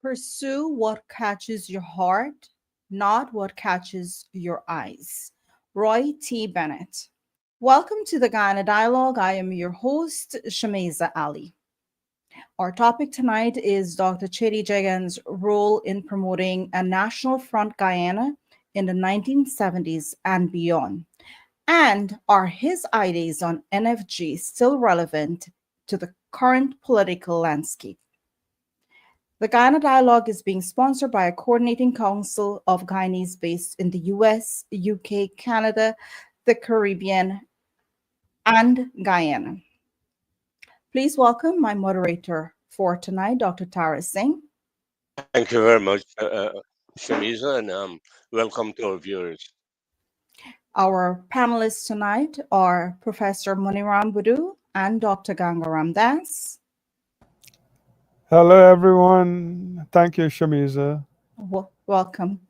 Pursue what catches your heart, not what catches your eyes. Roy T. Bennett. Welcome to the Guyana Dialogue. I am your host, Shamiza Ali. Our topic tonight is Dr. Cheddi Jagan's role in promoting a National Front Guyana in the 1970s and beyond. And are his ideas on NFG still relevant to the current political landscape? The Guyana Dialogue is being sponsored by a coordinating council of Guyanese based in the US, UK, Canada, the Caribbean, and Guyana. Please welcome my moderator for tonight, Dr. Tara Singh. Thank you very much, Shamiza, and welcome to our viewers. Our panelists tonight are Professor Muniram Budu and Dr. Gangaram Das. Hello, everyone. Thank you, Shamiza. Welcome.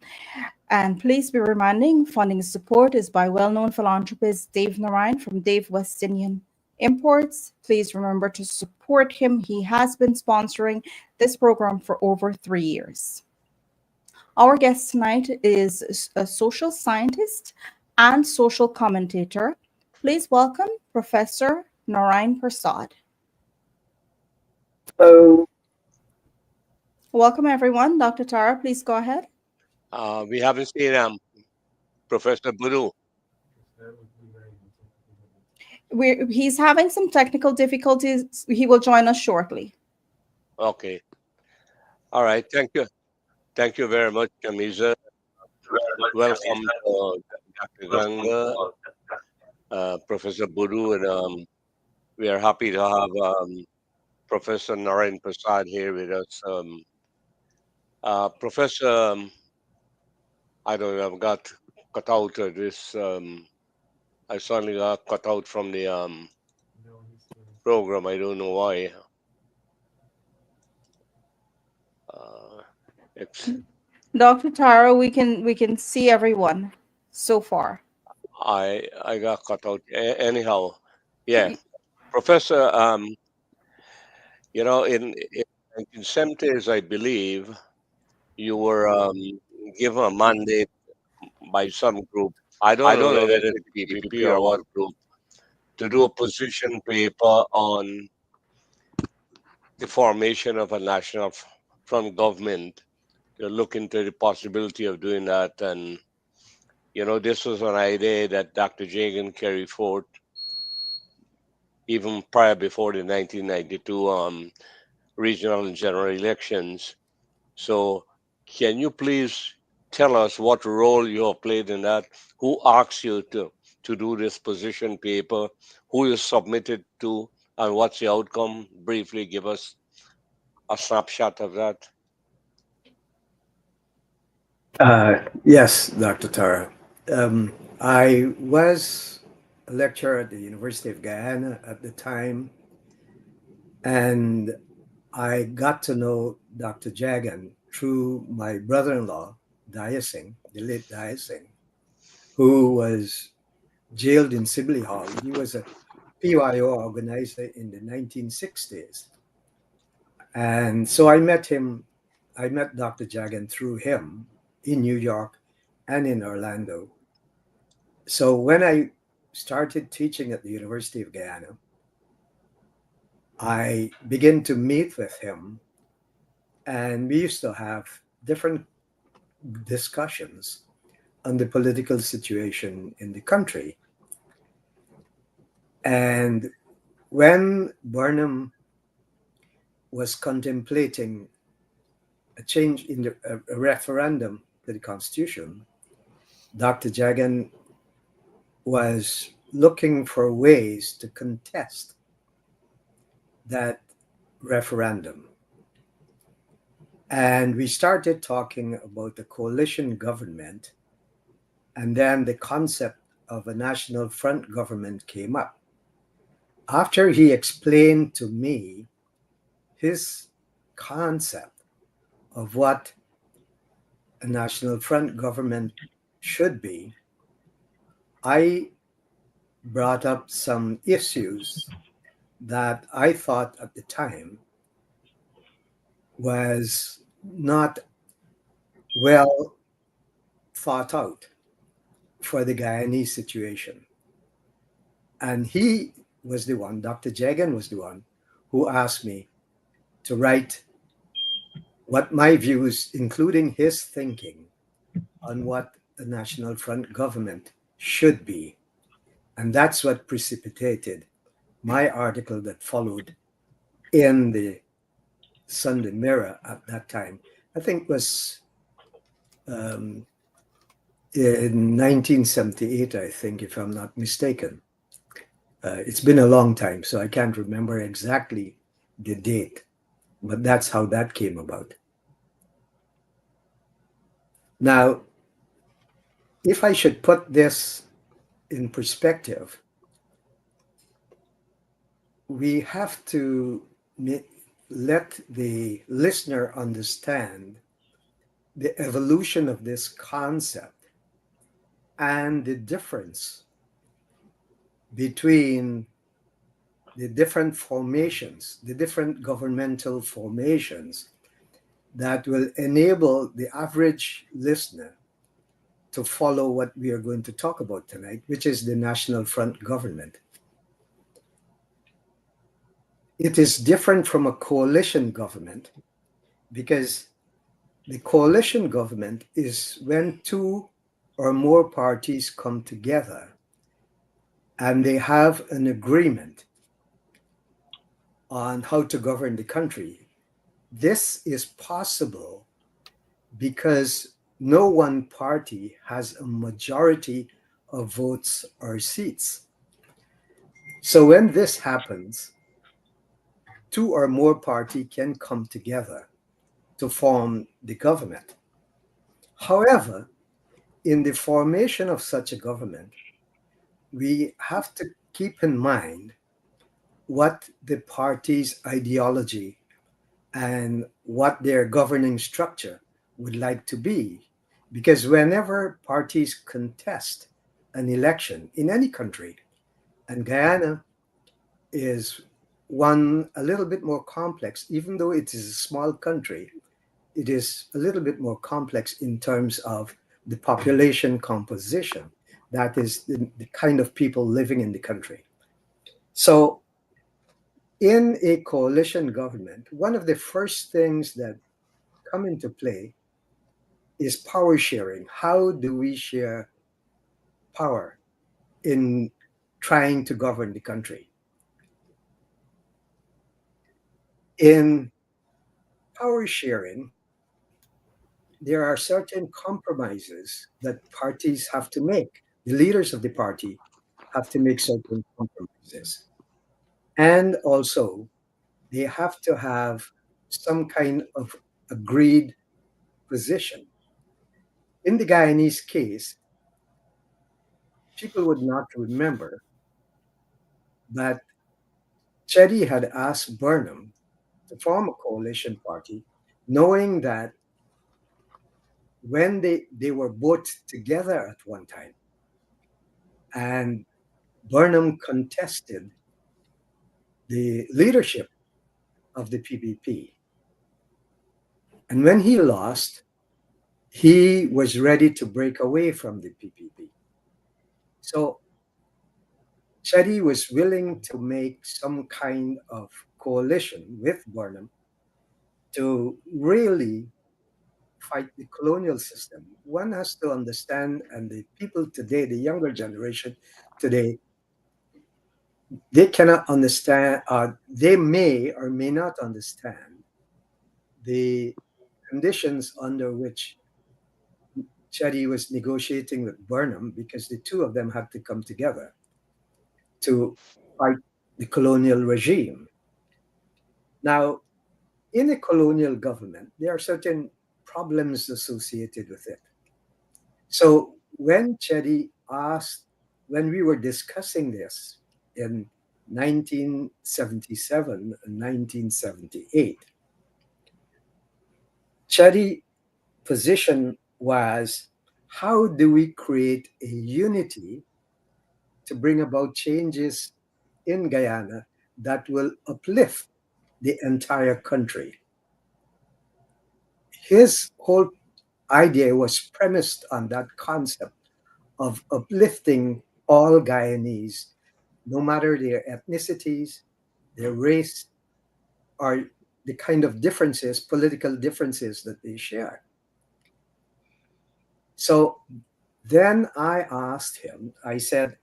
And please be reminding funding support is by well-known philanthropist Dave Narayan from Dave West Indian Imports. Please remember to support him. He has been sponsoring this program for over 3 years. Our guest tonight is a social scientist and social commentator. Please welcome Professor Narayan Persaud. Hello. Welcome, everyone. Dr. Tara, please go ahead. We haven't seen Professor Budu. He's having some technical difficulties. He will join us shortly. Okay. All right. Thank you. Thank you very much, Shamiza. Welcome to Dr. Ganga, Professor Budu, and we are happy to have Professor Narayan Persaud here with us. Professor, I don't know, I've got cut out of this. I suddenly got cut out from the program. I don't know why. Dr. Tara, we can see everyone so far. I got cut out. Anyhow, yeah, Professor. In 1970s, I believe you were given a mandate by some group. I don't know whether it's PPP or what group, to do a position paper on the formation of a national front government. To look into the possibility of doing that, and this was an idea that Dr. Jagan carried forth even prior before the 1992 regional and general elections. So can you please tell us what role you have played in that? Who asked you to do this position paper? Who you submitted to? And what's the outcome? Briefly give us a snapshot of that. Yes, Dr. Tara. I was a lecturer at the University of Guyana at the time, and I got to know Dr. Jagan through my brother-in-law, Daya the late Daya who was jailed in Sibley Hall. He was a PYO organizer in the 1960s. And so I met Dr. Jagan through him in New York and in Orlando. So when I started teaching at the University of Guyana, I began to meet with him, and we used to have different discussions on the political situation in the country. And when Burnham was contemplating a change in a referendum to the Constitution, Dr. Jagan was looking for ways to contest that referendum. And we started talking about the coalition government, and then the concept of a national front government came up. After he explained to me his concept of what a national front government should be, I brought up some issues that I thought at the time was not well thought out for the Guyanese situation. And he was the one, Dr. Jagan was the one, who asked me to write what my views, including his thinking, on what the National Front government should be. And that's what precipitated my article that followed in the Sunday Mirror at that time. I think was um, in 1978, I think, if I'm not mistaken. It's been a long time, so I can't remember exactly the date, but that's how that came about. Now, if I should put this in perspective, we have to let the listener understand the evolution of this concept and the difference between the different formations, the different governmental formations that will enable the average listener to follow what we are going to talk about tonight, which is the National Front government. It is different from a coalition government because the coalition government is when two or more parties come together and they have an agreement on how to govern the country. This is possible because no one party has a majority of votes or seats. So when this happens, two or more parties can come together to form the government. However, in the formation of such a government, we have to keep in mind what the party's ideology and what their governing structure would like to be. Because whenever parties contest an election in any country, and Guyana is one a little bit more complex, even though it is a small country, it is a little bit more complex in terms of the population composition. That is the kind of people living in the country. So in a coalition government, one of the first things that come into play is power sharing. How do we share power in trying to govern the country? In power sharing, there are certain compromises that parties have to make. The leaders of the party have to make certain compromises. And also, they have to have some kind of agreed position. In the Guyanese case, people would not remember that Cheddi had asked Burnham to form a coalition party, knowing that when they were both together at one time, and Burnham contested the leadership of the PPP. And when he lost, he was ready to break away from the PPP. So Cheddi was willing to make some kind of coalition with Burnham to really fight the colonial system. One has to understand, and the people today, the younger generation today, they cannot understand, they may or may not understand the conditions under which Cheddi was negotiating with Burnham, because the two of them had to come together to fight the colonial regime. Now, in a colonial government, there are certain problems associated with it. So when Cheddi asked, when we were discussing this in 1977 and 1978, Cheddi's position was, how do we create a unity to bring about changes in Guyana that will uplift the entire country? his whole idea was premised on that concept of uplifting all Guyanese, no matter their ethnicities, their race, or the kind of differences, political differences that they share. So then I asked him, I said,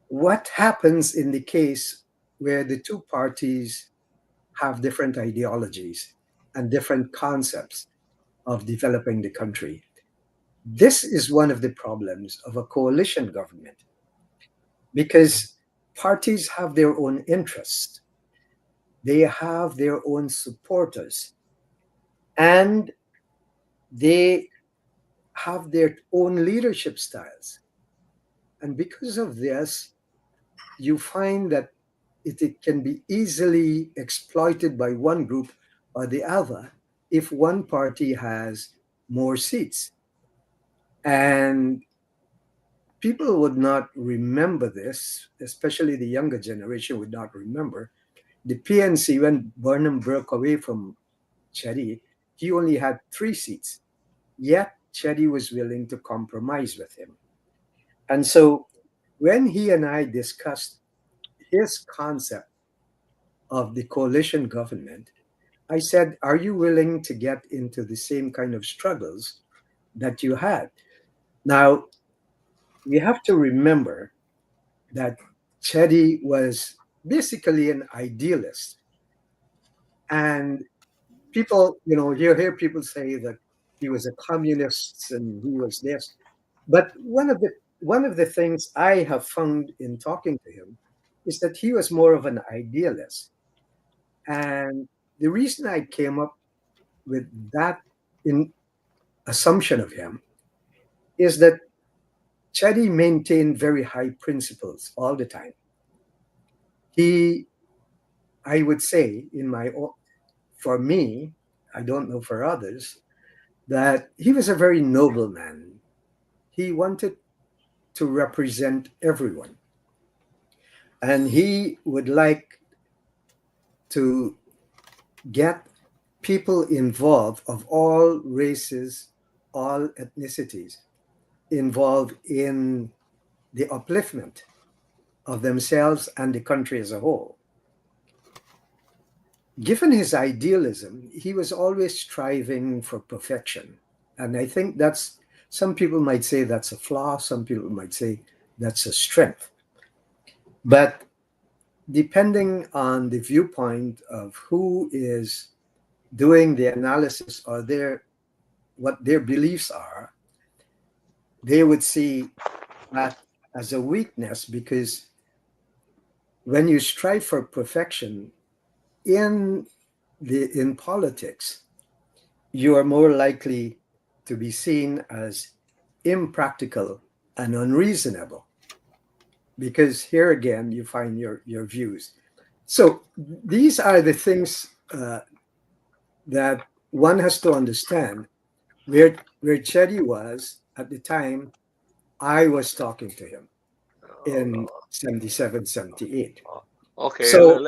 what happens in the case where the two parties have different ideologies and different concepts of developing the country? This is one of the problems of a coalition government, because parties have their own interests, they have their own supporters, and they have their own leadership styles. And because of this, you find that it can be easily exploited by one group or the other if one party has more seats. And people would not remember this, especially the younger generation would not remember. The PNC, when Burnham broke away from Cheddi, he only had 3 seats. Yet Cheddi was willing to compromise with him. And so when he and I discussed his concept of the coalition government, I said, are you willing to get into the same kind of struggles that you had? Now, we have to remember that Cheddi was basically an idealist. And people, you hear people say that he was a communist and he was this. But one of the things I have found in talking to him is that he was more of an idealist. And the reason I came up with that in assumption of him is that Cheddi maintained very high principles all the time. He, I would say, for me, I don't know for others, that he was a very noble man. He wanted to represent everyone. And he would like to get people involved of all races, all ethnicities, involved in the upliftment of themselves and the country as a whole. Given his idealism, he was always striving for perfection. And I think some people might say that's a flaw, some people might say that's a strength. But depending on the viewpoint of who is doing the analysis or what their beliefs are, they would see that as a weakness, because when you strive for perfection in politics, you are more likely to be seen as impractical and unreasonable, because here again you find your views. So these are the things that one has to understand where Cheddi was at the time I was talking to him in 77, 78. Okay, So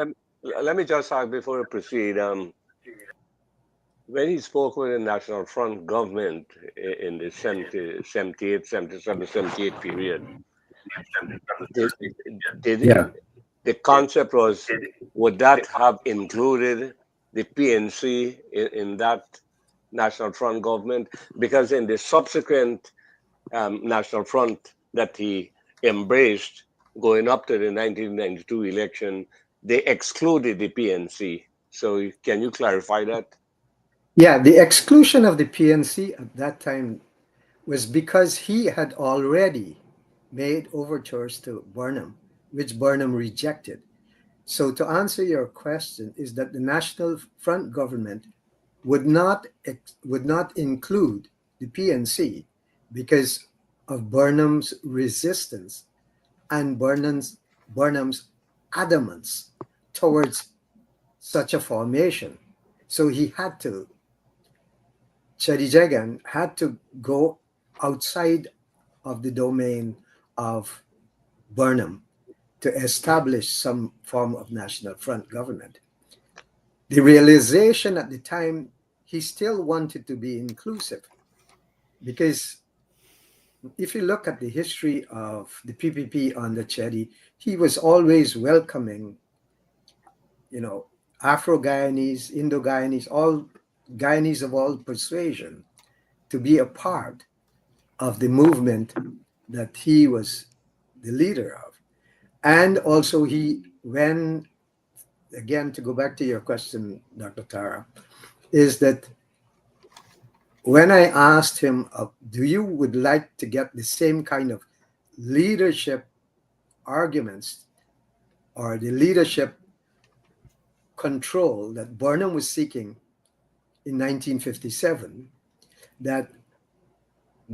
let me just ask before we proceed. When he spoke with the National Front government in the 78, 77, 78 period, did, yeah, the concept was, would that have included the PNC in that National Front government? Because in the subsequent National Front that he embraced going up to the 1992 election, they excluded the PNC. So can you clarify that? yeah, the exclusion of the PNC at that time was because he had already made overtures to Burnham, which Burnham rejected. So to answer your question is that the National Front government would not include the PNC because of Burnham's resistance and Burnham's adamance towards such a formation. So Cheddi Jagan had to go outside of the domain of Burnham to establish some form of National Front government. the realization at the time, he still wanted to be inclusive, because if you look at the history of the PPP under Cheddi, he was always welcoming, Afro-Guyanese, Indo-Guyanese, all Guyanese of all persuasion to be a part of the movement that he was the leader of. And also again, to go back to your question, Dr. Tara, is that when I asked him, do you would like to get the same kind of leadership arguments or the leadership control that Burnham was seeking in 1957, that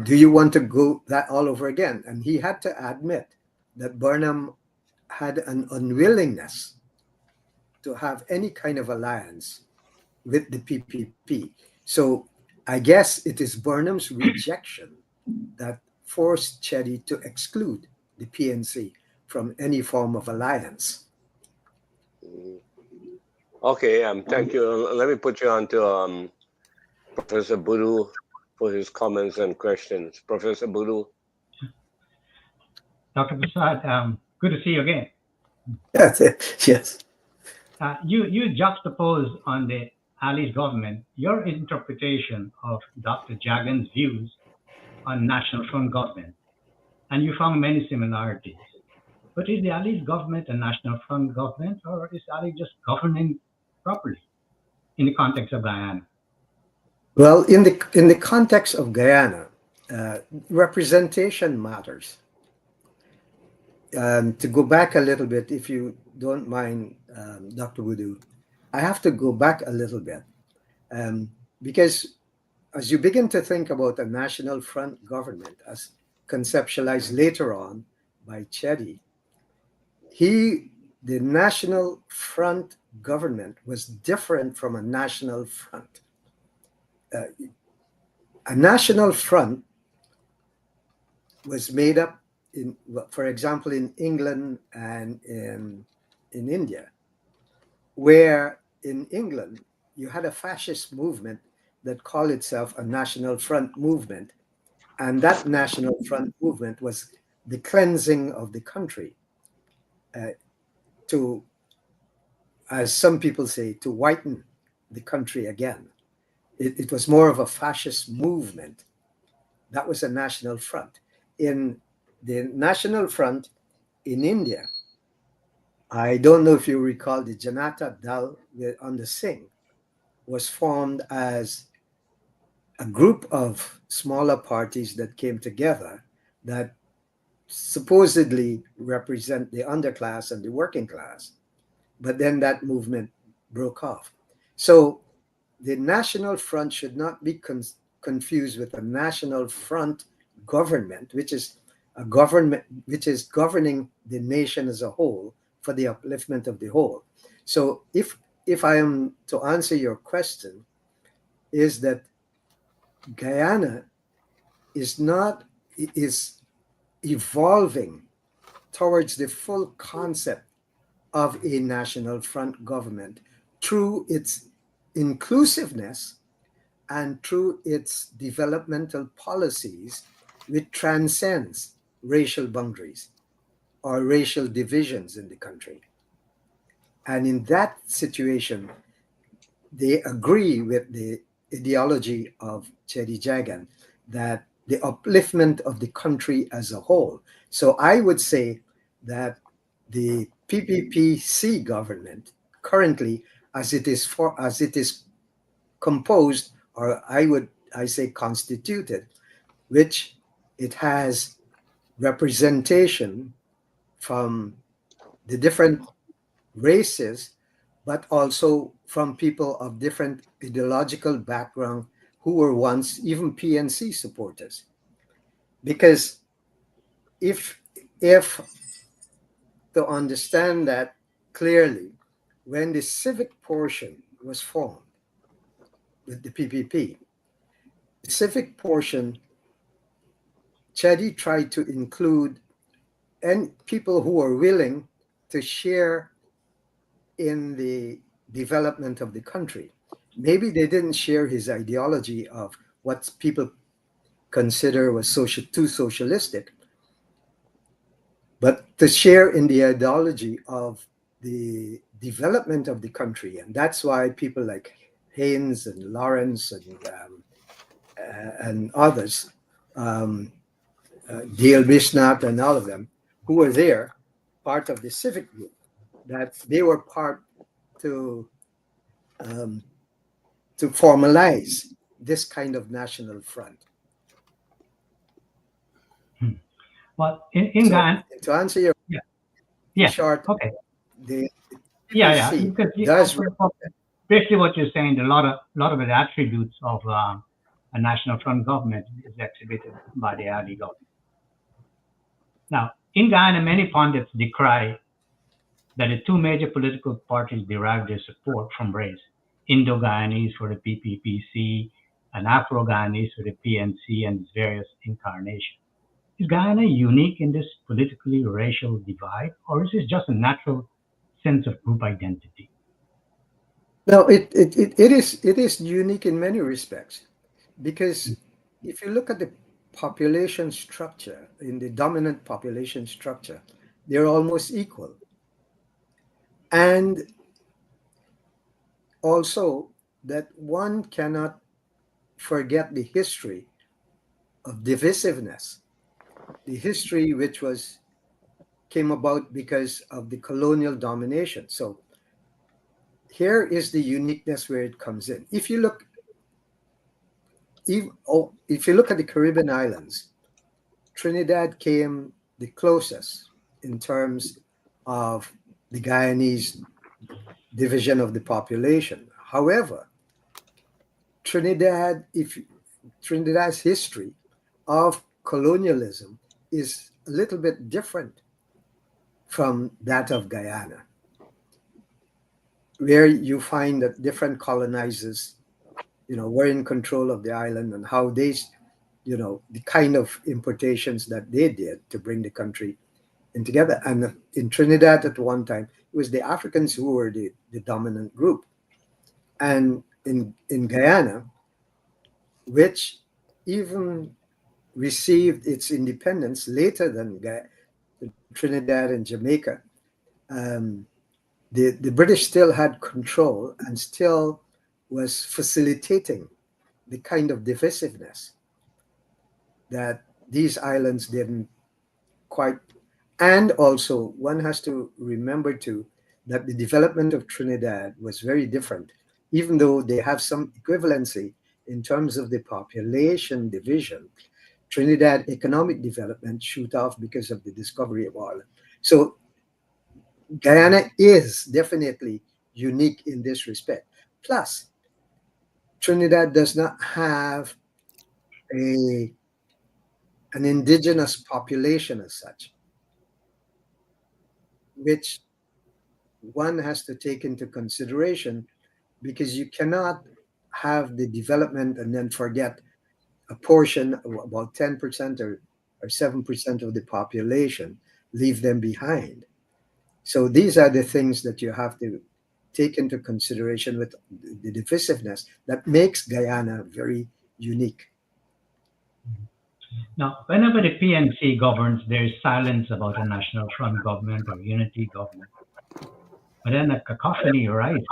do you want to go that all over again? And he had to admit that Burnham had an unwillingness to have any kind of alliance with the PPP. So I guess it is Burnham's rejection that forced Cheddi to exclude the PNC from any form of alliance. Okay, thank you. Let me put you on to Professor Buru for his comments and questions. Professor Buru. Dr. Persaud, good to see you again. Yes. You juxtapose on the Ali's government your interpretation of Dr. Jagan's views on National Front government, and you found many similarities. But is the Ali's government a National Front government, or is Ali just governing properly in the context of Guyana? Well, in the context of Guyana, representation matters. To go back a little bit, if you don't mind, Dr. Wudu, I have to go back a little bit, because as you begin to think about a national front government as conceptualized later on by Cheddi, the national front government was different from a national front. A national front was made up for example, in England and in India, where in England you had a fascist movement that called itself a National Front movement, and that National Front movement was the cleansing of the country to, as some people say, to whiten the country again. It was more of a fascist movement. That was a National Front. In the National Front in India, I don't know if you recall, the Janata Dal under Singh was formed as a group of smaller parties that came together that supposedly represent the underclass and the working class. But then that movement broke off. So the National Front should not be confused with a National Front government, which is a government which is governing the nation as a whole for the upliftment of the whole. So if I am to answer your question, is that Guyana is evolving towards the full concept of a national front government through its inclusiveness and through its developmental policies, which transcends racial boundaries or racial divisions in the country. And in that situation, they agree with the ideology of Cheddi Jagan that the upliftment of the country as a whole. So I would say that the PPPC government currently, as it is composed, or I say constituted, which it has representation from the different races, but also from people of different ideological background who were once even PNC supporters. Because if to understand that clearly, when the civic portion was formed with the PPP, the civic portion, Cheddi tried to include people who are willing to share in the development of the country. Maybe they didn't share his ideology of what people consider was too socialistic, but to share in the ideology of the development of the country. And that's why people like Haynes and Lawrence and others, D.L. Bishnat and all of them, who were there, part of the civic group, that they were part to formalize this kind of national front. Well, in So, Guyana, to answer your short, okay, the yeah, PPC because does basically what you're saying, a lot of the attributes of a national front government is exhibited by the Ali government. Now, in Guyana, many pundits decry that the two major political parties derive their support from race: Indo-Guyanese for the PPPC and Afro-Guyanese for the PNC and its various incarnations. Is Guyana unique in this politically racial divide, or is this just a natural sense of group identity? No, it is unique in many respects, because if you look at the population structure, in the dominant population structure, they're almost equal. And also that one cannot forget the history of divisiveness, the history which came about because of the colonial domination. So here is the uniqueness where it comes in. If you look at the Caribbean islands, Trinidad came the closest in terms of the Guyanese division of the population. However, Trinidad's history of colonialism is a little bit different from that of Guyana, where you find that different colonizers, were in control of the island, and how they, the kind of importations that they did to bring the country in together. And in Trinidad at one time, it was the Africans who were the dominant group. And in Guyana, which even received its independence later than Trinidad and Jamaica, the British still had control and still was facilitating the kind of divisiveness that these islands didn't quite. And also, one has to remember too that the development of Trinidad was very different, even though they have some equivalency in terms of the population division. Trinidad economic development shoot off because of the discovery of oil. So Guyana is definitely unique in this respect. Plus, Trinidad does not have an indigenous population as such, which one has to take into consideration, because you cannot have the development and then forget a portion of about 10% or 7% of the population, leave them behind. So these are the things that you have to take into consideration with the divisiveness that makes Guyana very unique. Now, whenever the PNC governs, there is silence about a national front government or unity government. But then a cacophony arises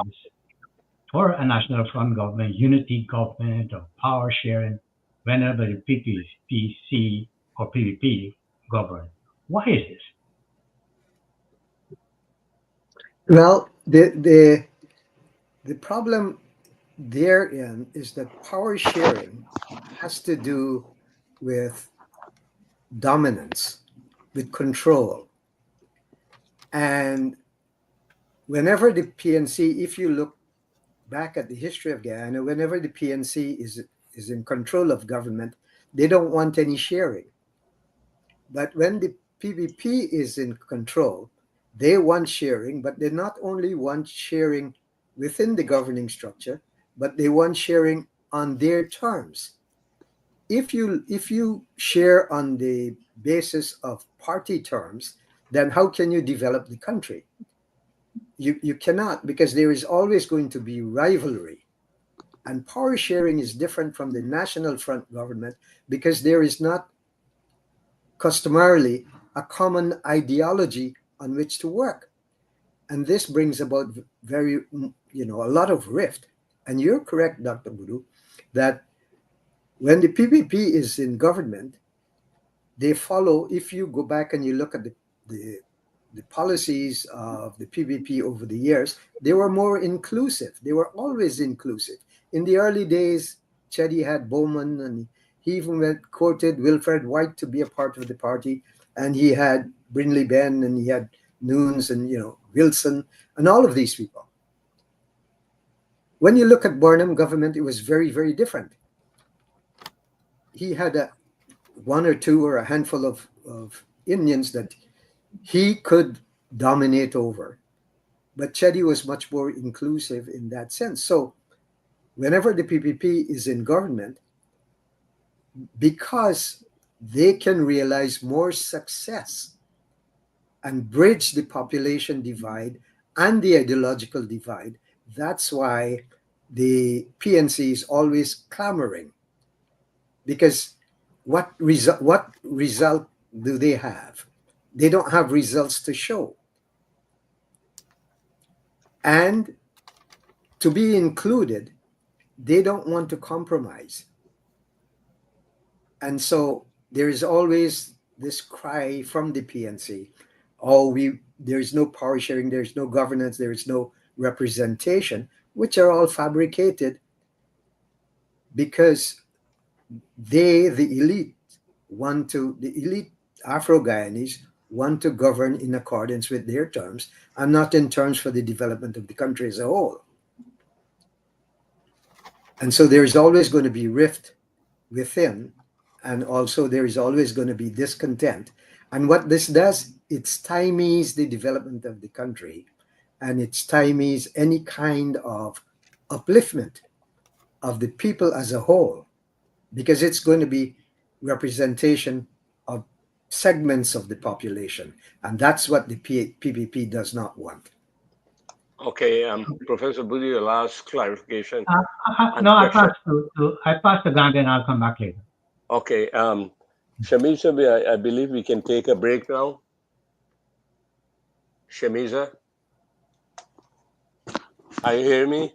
for a national front government, unity government, or power sharing whenever the PPPC or PPP govern. Why is this? Well, the problem therein is that power sharing has to do with dominance, with control. And whenever the PNC, if you look back at the history of Guyana, whenever the PNC is in control of government, they don't want any sharing. But when the PPP is in control, they want sharing, but they not only want sharing within the governing structure, but they want sharing on their terms. If you share on the basis of party terms, then how can you develop the country? you cannot, because there is always going to be rivalry. And power sharing is different from the National Front government because there is not customarily a common ideology on which to work. And this brings about a lot of rift. And you're correct, Dr. Buru, that when the PPP is in government, they follow, if you go back and you look at the policies of the PPP over the years, they were more inclusive. They were always inclusive. In the early days, Cheddi had Bowman, and he even courted Wilfred White to be a part of the party. And he had Brinley Ben, and he had Nunes, and Wilson, and all of these people. When you look at Burnham government, it was very, very different. He had one or two or a handful of Indians that he could dominate over. But Cheddi was much more inclusive in that sense. So whenever the PPP is in government, because they can realize more success and bridge the population divide and the ideological divide, that's why the PNC is always clamoring. Because what result do they have? They don't have results to show. And to be included, they don't want to compromise. And so there is always this cry from the PNC, there's no power sharing, there's no governance, there's no representation, which are all fabricated because the elite the elite Afro-Guyanese want to govern in accordance with their terms and not in terms for the development of the country as a whole. And so there is always going to be rift within, and also there is always going to be discontent. And what this does, it stymies the development of the country, and it stymies any kind of upliftment of the people as a whole, because it's going to be representation of segments of the population. And that's what the PPP does not want. Okay, Professor Budi, your last clarification. No, I pass to Gandhi and I'll come back later. Okay, Shamiza, I believe we can take a break now. Shamiza, are you hearing me?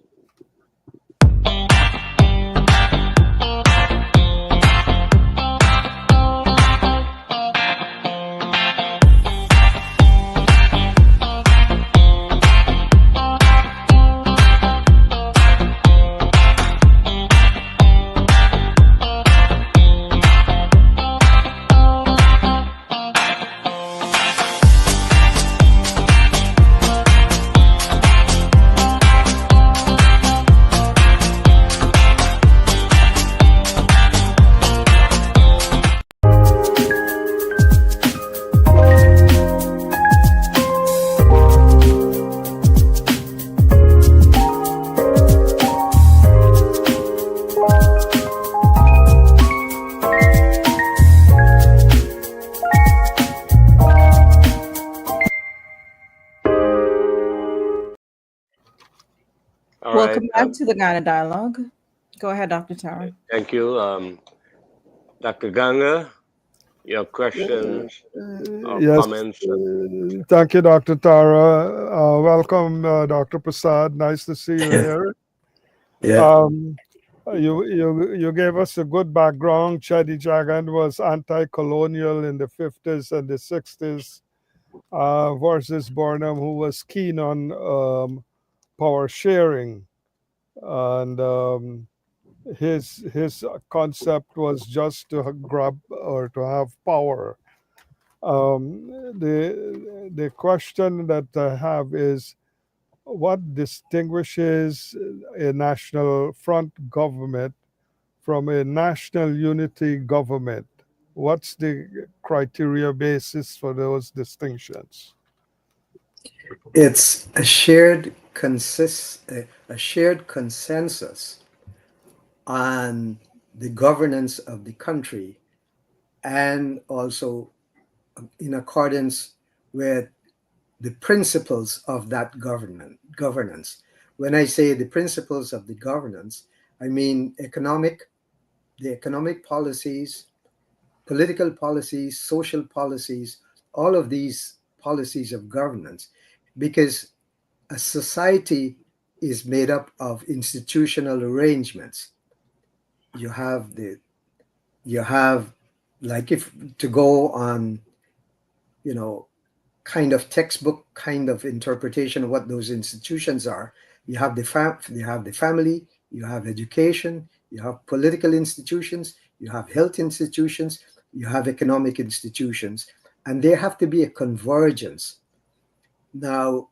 Welcome back to the Guyana Dialogue. Go ahead, Dr. Tara. Thank you. Dr. Ganga, your questions or comments? Thank you, Dr. Tara. Welcome, Dr. Persaud. Nice to see you here. Yeah. You gave us a good background. Cheddi Jagan was anti-colonial in the 50s and the 60s versus Burnham, who was keen on power sharing. And his concept was just to grab or to have power. The question that I have is, what distinguishes a national front government from a national unity government? What's the criteria basis for those distinctions? It's a shared consensus on the governance of the country, and also in accordance with the principles of that governance. When I say the principles of the governance, I mean the economic policies, political policies, social policies, all of these policies of governance, because a society is made up of institutional arrangements. You have the you have like if to go on, you know, kind of textbook kind of interpretation of what those institutions are. You have the family, you have education, you have political institutions, you have health institutions, you have economic institutions, and there have to be a convergence. Now,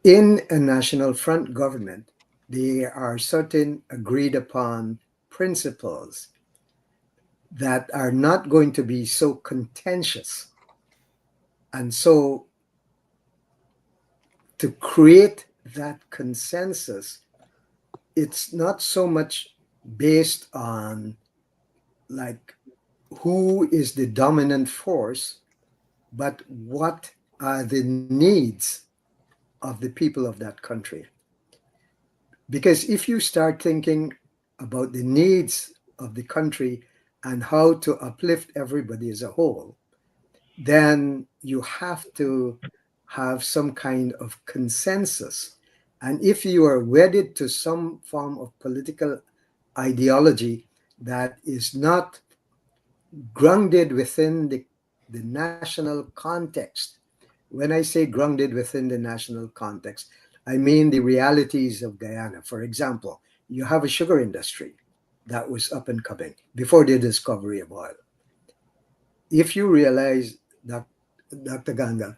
in a national front government, there are certain agreed upon principles that are not going to be so contentious. And so, to create that consensus, it's not so much based on like who is the dominant force, but what are the needs of the people of that country. Because if you start thinking about the needs of the country and how to uplift everybody as a whole, then you have to have some kind of consensus. And if you are wedded to some form of political ideology that is not grounded within the national context, when I say grounded within the national context, I mean the realities of Guyana. For example, you have a sugar industry that was up and coming before the discovery of oil. If you realize that, Dr. Ganga,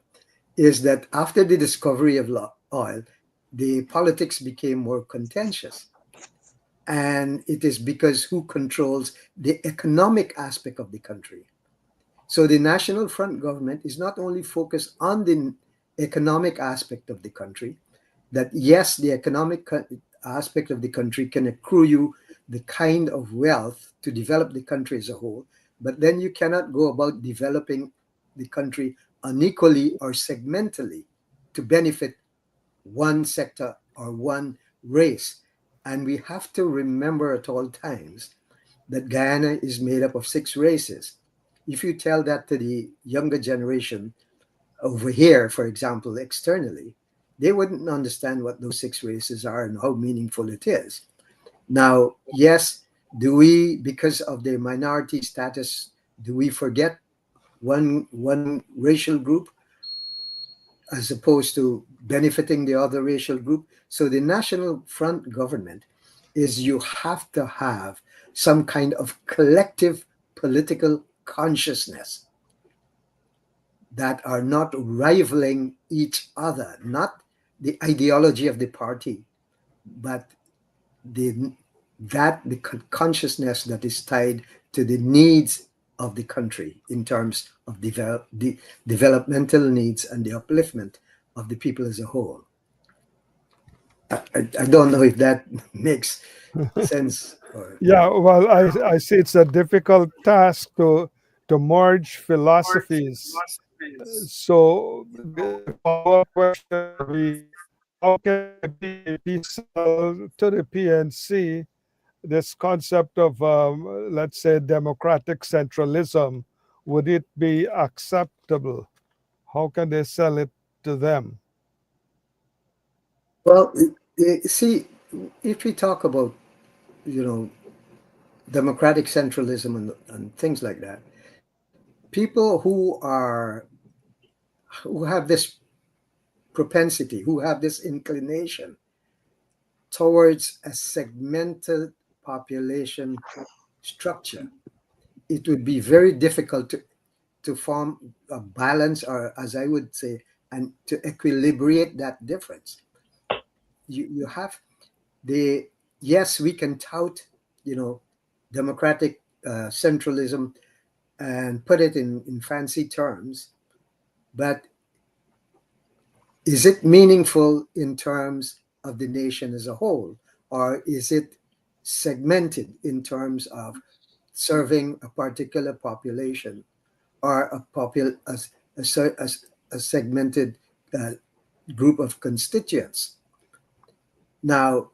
is that after the discovery of oil, the politics became more contentious. And it is because who controls the economic aspect of the country. So the National Front government is not only focused on the economic aspect of the country, that yes, the economic aspect of the country can accrue you the kind of wealth to develop the country as a whole, but then you cannot go about developing the country unequally or segmentally to benefit one sector or one race. And we have to remember at all times that Guyana is made up of 6 races. If you tell that to the younger generation over here, for example, externally, they wouldn't understand what those 6 races are and how meaningful it is. Now, yes, do we, because of their minority status, do we forget one racial group as opposed to benefiting the other racial group? So the National Front government is you have to have some kind of collective political consciousness that are not rivaling each other, not the ideology of the party, but the consciousness that is tied to the needs of the country in terms of the developmental needs and the upliftment of the people as a whole. I don't know if that makes sense. Yeah, well, I see it's a difficult task to merge philosophies. So the follow-up question would be, how can it be peaceful to the PNC, this concept of, let's say, democratic centralism, would it be acceptable? How can they sell it to them? Well, see, if we talk about, you know, democratic centralism and things like that, people who have this propensity, who have this inclination towards a segmented population structure, it would be very difficult to form a balance, or as I would say, and to equilibrate that difference. You have the, yes, we can tout, you know, democratic centralism and put it in fancy terms, but is it meaningful in terms of the nation as a whole, or is it segmented in terms of serving a particular population or a a segmented uh, group of constituents. Now,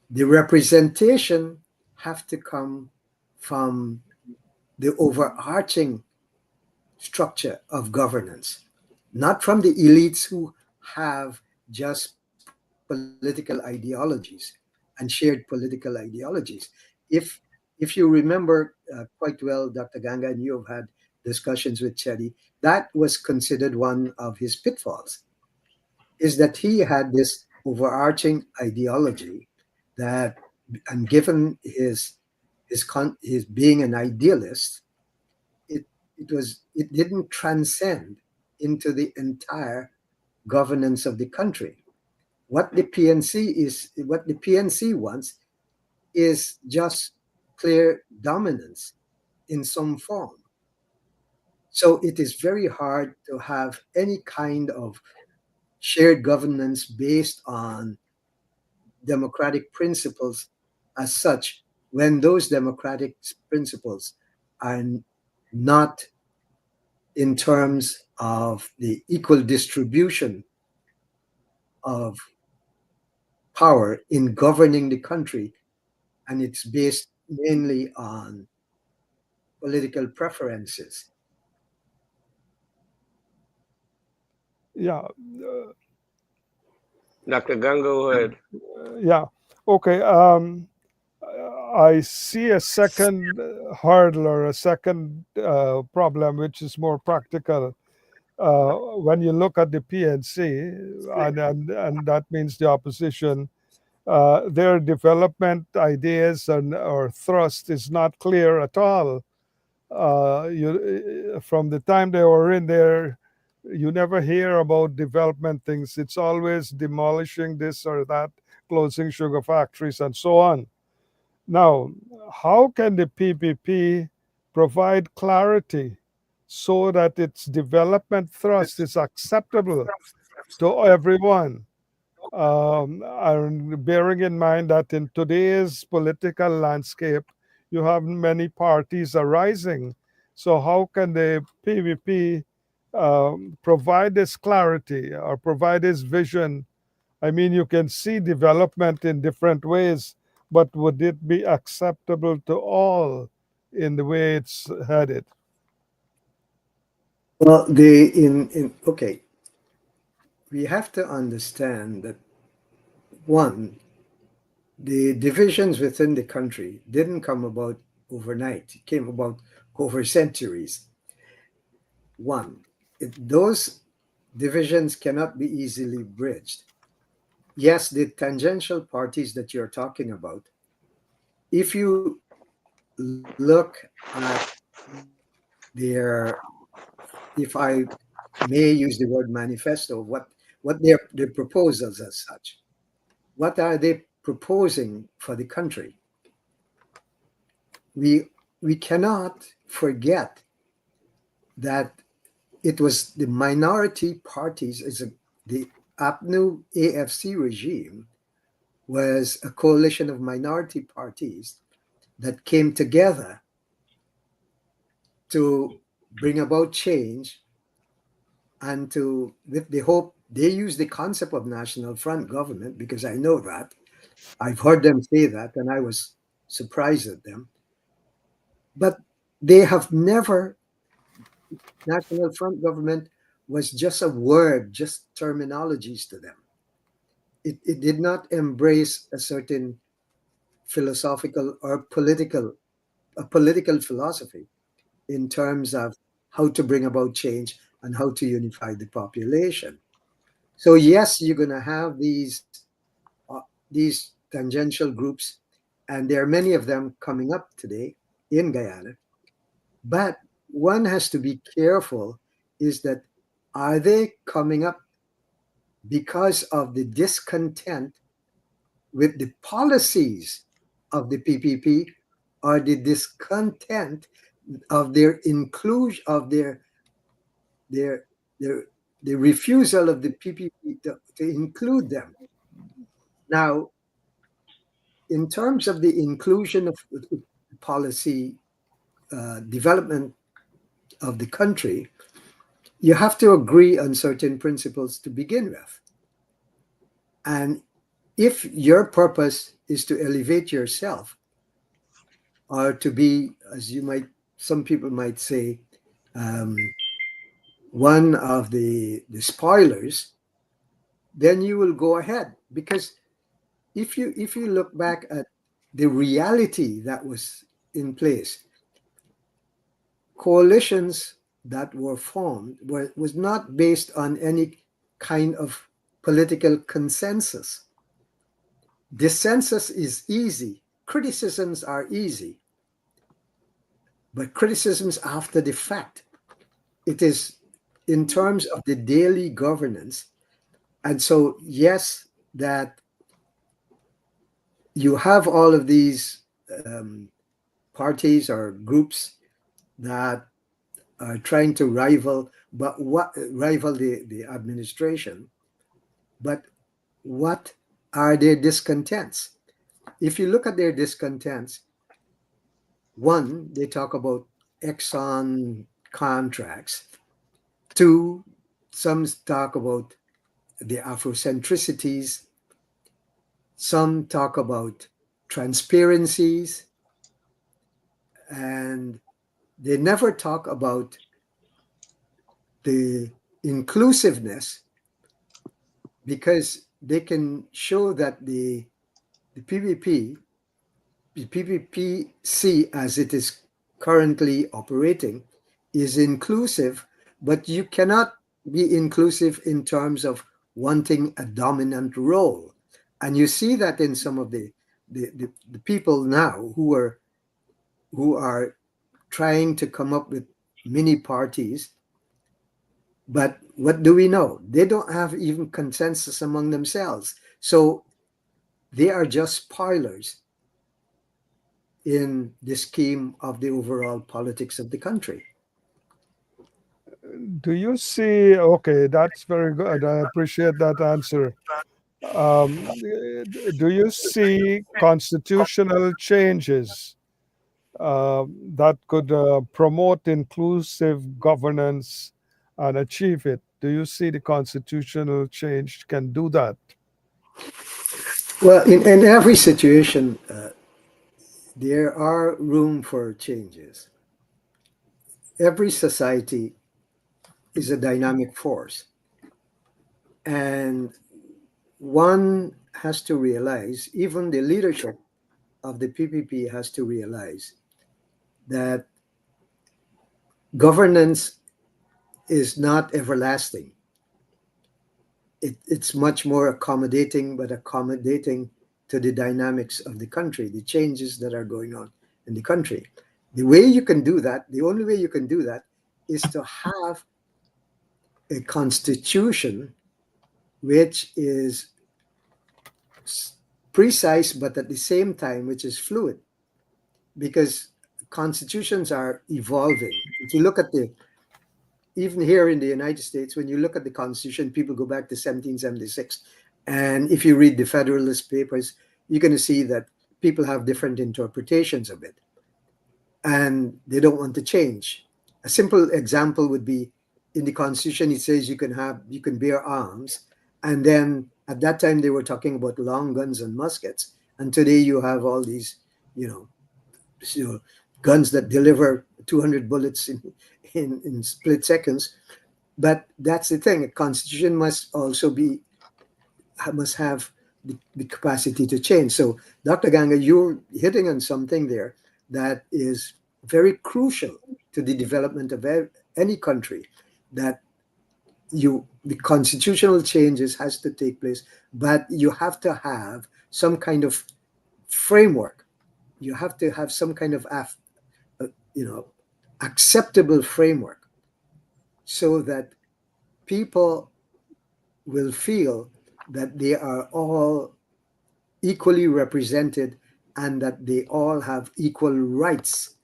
the representation have to come from the overarching structure of governance, not from the elites who have just political ideologies and shared political ideologies. If if you remember quite well, Dr. Ganga, and you have had discussions with Cheddi, that was considered one of his pitfalls, is that he had this overarching ideology that, and given his being an idealist, it it didn't transcend into the entire governance of the country. What the PNC wants is just clear dominance in some form. So it is very hard to have any kind of shared governance based on democratic principles as such, when those democratic principles are not in terms of the equal distribution of power in governing the country, and it's based mainly on political preferences. Yeah, Dr. Gang, go ahead. yeah. Okay. I see a second hurdle or a second problem, which is more practical. When you look at the PNC, and that means the opposition, their development ideas and or thrust is not clear at all. From the time they were in there, you never hear about development things. It's always demolishing this or that, closing sugar factories, and so on. Now, how can the PPP provide clarity so that its development thrust is acceptable to everyone? And bearing in mind that in today's political landscape, you have many parties arising. So, how can the PPP provide this clarity or provide this vision? I mean, you can see development in different ways, but would it be acceptable to all in the way it's headed? Well, the in okay, we have to understand that one, the divisions within the country didn't come about overnight. It came about over centuries. One, those divisions cannot be easily bridged. Yes, the tangential parties that you're talking about, if you look at their, if I may use the word manifesto, what their proposals as such, what are they proposing for the country? We cannot forget that it was the minority parties, the APNU AFC regime was a coalition of minority parties that came together to bring about change, and to, with the hope, they use the concept of national front government, because I know that. I've heard them say that, and I was surprised at them. But they have never, national front government was just a word, just terminologies to them. It did not embrace a certain philosophical or political philosophy in terms of how to bring about change and how to unify the population. So yes, you're going to have these tangential groups, and there are many of them coming up today in Guyana. But one has to be careful, is that are they coming up because of the discontent with the policies of the PPP, or the discontent of their inclusion, of their the refusal of the PPP to include them? Now, in terms of the inclusion of policy development of the country, you have to agree on certain principles to begin with. And if your purpose is to elevate yourself, or to be, as some people might say, one of the spoilers, then you will go ahead. Because if you look back at the reality that was in place, coalitions that were formed was not based on any kind of political consensus. Dissensus is easy. Criticisms are easy. But criticisms after the fact, it is in terms of the daily governance. And so, yes, that you have all of these parties or groups that are trying to rival the administration. But what are their discontents? If you look at their discontents, one, they talk about Exxon contracts. Two, some talk about the Afrocentricities. Some talk about transparencies. And they never talk about the inclusiveness, because they can show that the PPPC as it is currently operating is inclusive, but you cannot be inclusive in terms of wanting a dominant role. And you see that in some of the people now who are trying to come up with mini parties. But what do we know? They don't have even consensus among themselves. So they are just spoilers in the scheme of the overall politics of the country. Do you see? Okay, that's very good. I appreciate that answer. Do you see constitutional changes that could promote inclusive governance and achieve it? Do you see the constitutional change can do that? Well, in every situation, there are room for changes. Every society is a dynamic force. And one has to realize, even the leadership of the PPP has to realize, that governance is not everlasting. It's much more accommodating, but accommodating to the dynamics of the country, the changes that are going on in the country. The way you can do that, the only way you can do that, is to have a constitution which is precise, but at the same time, which is fluid. Because constitutions are evolving. If you look at even here in the United States, when you look at the Constitution, people go back to 1776. And if you read the Federalist Papers, you're going to see that people have different interpretations of it. And they don't want to change. A simple example would be, in the Constitution, it says you can bear arms. And then at that time, they were talking about long guns and muskets. And today you have all these, guns that deliver 200 bullets in split seconds. But that's the thing. A constitution must have the capacity to change. So, Dr. Ganga, you're hitting on something there that is very crucial to the development of any country, that the constitutional changes has to take place, but you have to have some kind of framework. You have to have some kind of acceptable framework, so that people will feel that they are all equally represented and that they all have equal rights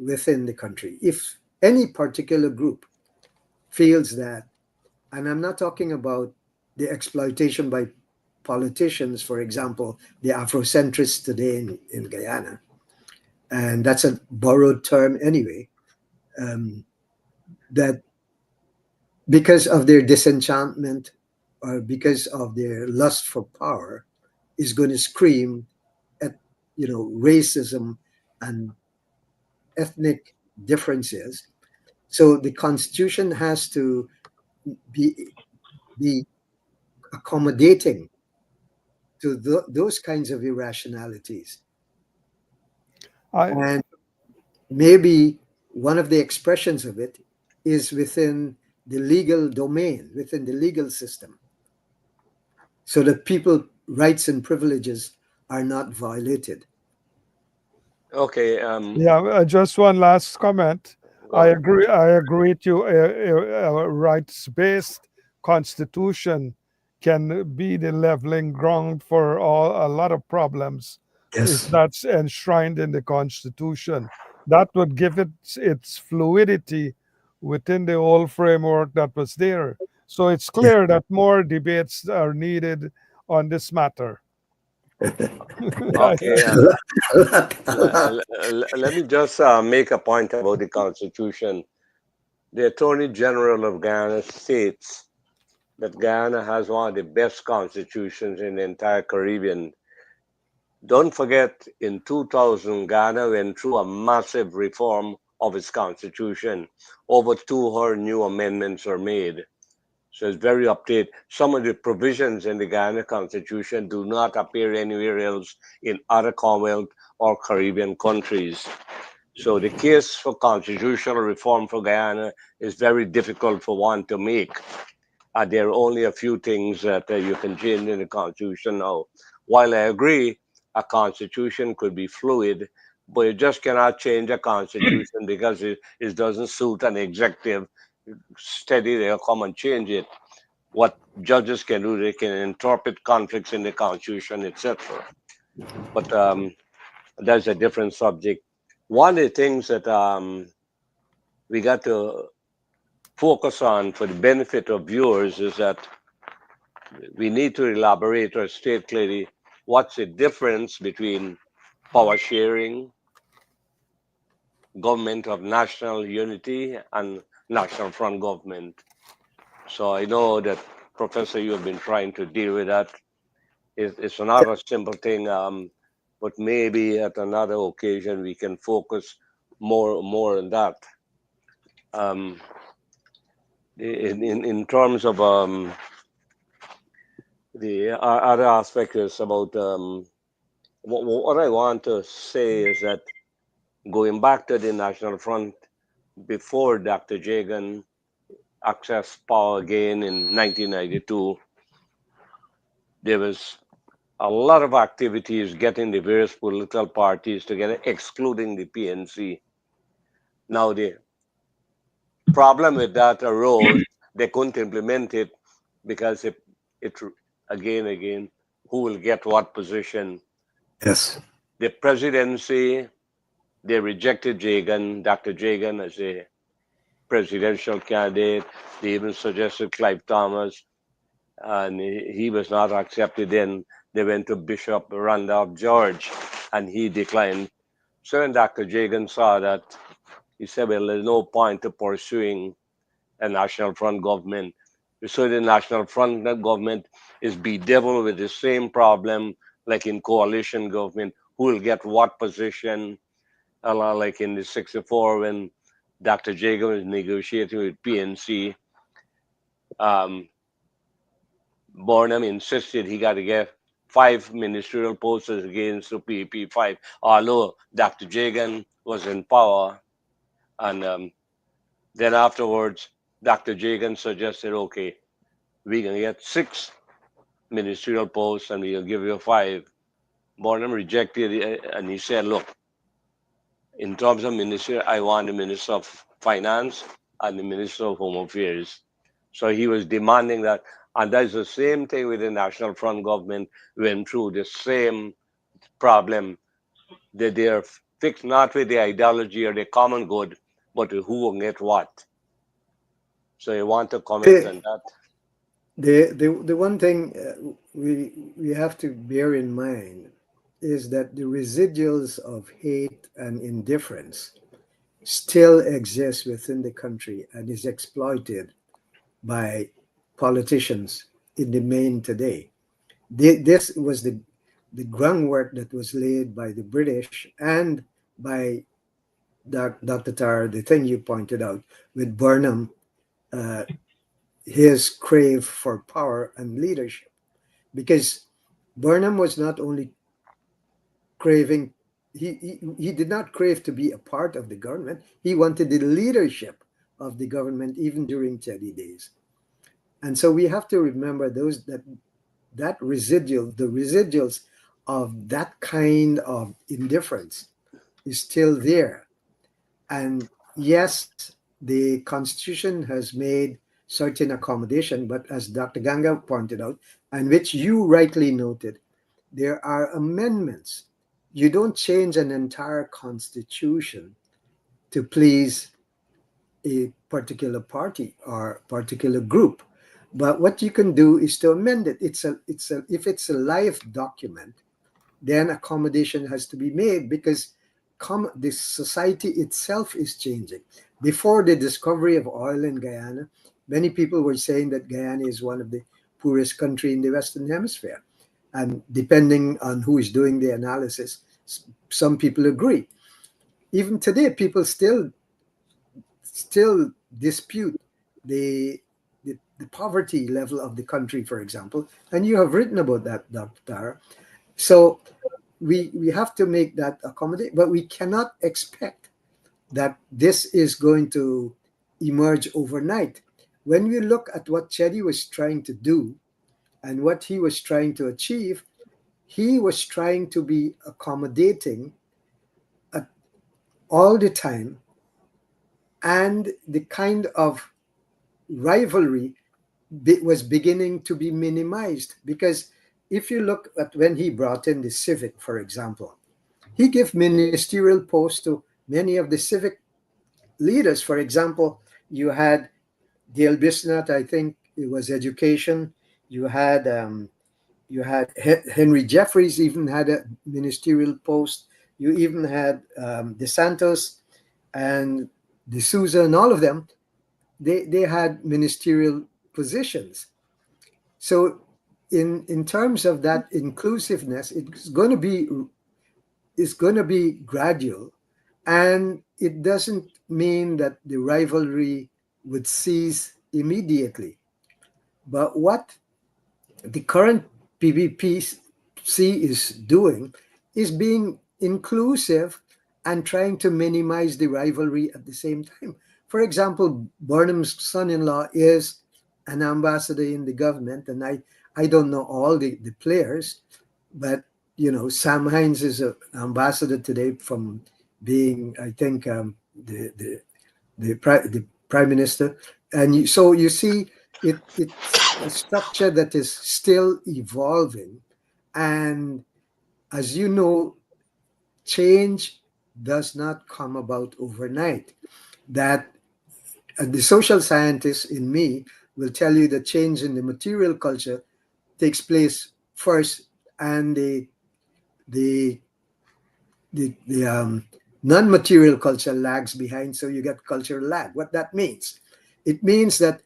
within the country. If any particular group feels that, and I'm not talking about the exploitation by politicians, for example, the Afrocentrists today in Guyana, and that's a borrowed term anyway, that because of their disenchantment or because of their lust for power, is going to scream at racism and ethnic differences. So the Constitution has to be accommodating to those kinds of irrationalities. I And maybe one of the expressions of it is within the legal domain, within the legal system, so that people's rights and privileges are not violated. Okay. Yeah, just one last comment. Go ahead. I agree with you. A rights-based constitution can be the leveling ground for a lot of problems if Yes. that's enshrined in the constitution. That would give it its fluidity within the old framework that was there. So it's Yeah. clear that more debates are needed on this matter. Okay. A lot, a lot. Let me just make a point about the Constitution. The Attorney General of Guyana states that Guyana has one of the best constitutions in the entire Caribbean. Don't forget, in 2000, Ghana went through a massive reform of its constitution. Over 200 new amendments were made. So it's very updated. Some of the provisions in the Guyana constitution do not appear anywhere else in other Commonwealth or Caribbean countries. So the case for constitutional reform for Guyana is very difficult for one to make. There are only a few things that you can change in the constitution now. While I agree, a constitution could be fluid, but you just cannot change a constitution because it doesn't suit an executive. Steady, they'll come and change it. What judges can do, they can interpret conflicts in the constitution, etc. But that's a different subject. One of the things that we got to focus on for the benefit of viewers is that we need to elaborate or state clearly what's the difference between power sharing, government of national unity, and national front government. So I know that, Professor, you have been trying to deal with that. It's not a simple thing, but maybe at another occasion we can focus more on that. Um, in terms of the other aspect is about what I want to say is that going back to the National Front before Dr. Jagan accessed power again in 1992, there was a lot of activities getting the various political parties together, excluding the PNC. Now, the problem with that arose, they couldn't implement it because it again, who will get what position. Yes. The presidency, they rejected Jagan, Dr. Jagan as a presidential candidate. They even suggested Clive Thomas, and he was not accepted. Then they went to Bishop Randolph George, and he declined. So when Dr. Jagan saw that, he said, well, there's no point to pursuing a National Front government. So the National Front government is bedeviled with the same problem like in coalition government. Who will get what position? Like in the 64 when Dr. Jagan was negotiating with PNC, Burnham insisted he got to get 5 ministerial posts against the PP5, although Dr. Jagan was in power. And then afterwards, Dr. Jagan suggested, okay, we can get 6 ministerial posts and we'll give you 5. Burnham rejected it and he said, look, in terms of ministry, I want the Minister of Finance and the Minister of Home Affairs. So he was demanding that. And that's the same thing with the National Front government went through the same problem, that they are fixed not with the ideology or the common good, but who will get what. So you want to comment on that? The one thing we have to bear in mind is that the residuals of hate and indifference still exist within the country and is exploited by politicians in the main today. This was the groundwork that was laid by the British and by Dr. Tar, the thing you pointed out with Burnham, uh, his crave for power and leadership. Because Burnham was not only craving, he did not crave to be a part of the government, he wanted the leadership of the government even during Cheddi days. And so we have to remember those that residual, the residuals of that kind of indifference is still there. And yes, the Constitution has made certain accommodation, but as Dr. Ganga pointed out, and which you rightly noted, there are amendments. You don't change an entire constitution to please a particular party or particular group. But what you can do is to amend it. If it's a live document, then accommodation has to be made because the society itself is changing. Before the discovery of oil in Guyana, many people were saying that Guyana is one of the poorest country in the Western Hemisphere. And depending on who is doing the analysis, some people agree. Even today, people still dispute the poverty level of the country, for example. And you have written about that, Dr. Tara. So we have to make that accommodate, but we cannot expect that this is going to emerge overnight. When we look at what Cheddi was trying to do and what he was trying to achieve, he was trying to be accommodating all the time, and the kind of rivalry was beginning to be minimized. Because if you look at when he brought in the civic, for example, he gave ministerial posts to many of the civic leaders. For example, you had Dale Bisnat, I think it was education. You had Henry Jeffries even had a ministerial post. You even had DeSantos and D'Souza and all of them. They had ministerial positions. So in terms of that inclusiveness, it's going to be gradual, and it doesn't mean that the rivalry would cease immediately. But what the current PBPC is doing is being inclusive and trying to minimize the rivalry at the same time. For example, Burnham's son-in-law is an ambassador in the government, and I don't know all the players, but Sam Hines is an ambassador today from being, I think, the prime minister, and so you see it's a structure that is still evolving, and as you know, change does not come about overnight. That the social scientist in me will tell you that change in the material culture takes place first, and the non-material culture lags behind, so you get cultural lag. What that means? It means that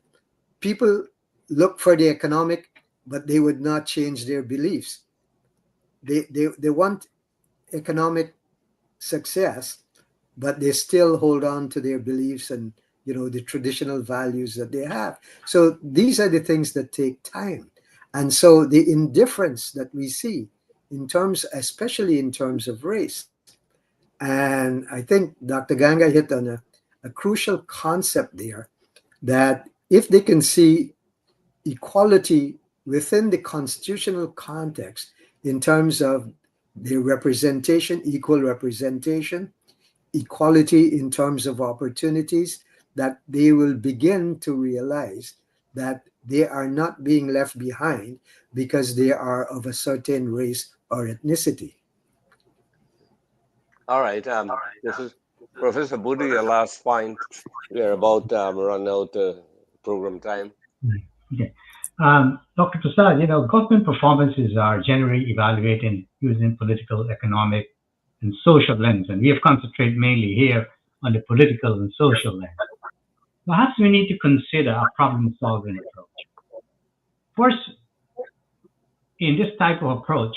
people look for the economic, but they would not change their beliefs. They want economic success, but they still hold on to their beliefs and the traditional values that they have. So these are the things that take time. And so the indifference that we see especially in terms of race. And I think Dr. Ganga hit on a crucial concept there, that if they can see equality within the constitutional context in terms of their representation, equal representation, equality in terms of opportunities, that they will begin to realize that they are not being left behind because they are of a certain race or ethnicity. All right. This is Professor Budi, your last point. We are about run out program time. Okay. Dr. Persaud, government performances are generally evaluated using political, economic, and social lens, and we have concentrated mainly here on the political and social lens. perhaps we need to consider a problem-solving approach. First, in this type of approach,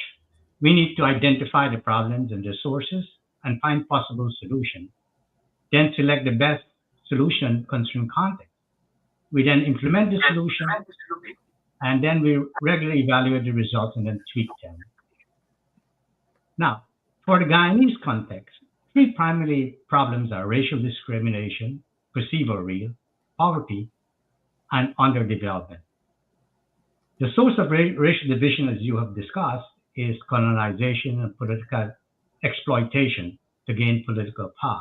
we need to identify the problems and their sources and find possible solutions, then select the best solution considering context. We then implement the solution, and then we regularly evaluate the results and then tweak them. Now, for the Guyanese context, three primary problems are racial discrimination, perceived or real, poverty, and underdevelopment. The source of racial division, as you have discussed, is colonization and political exploitation to gain political power.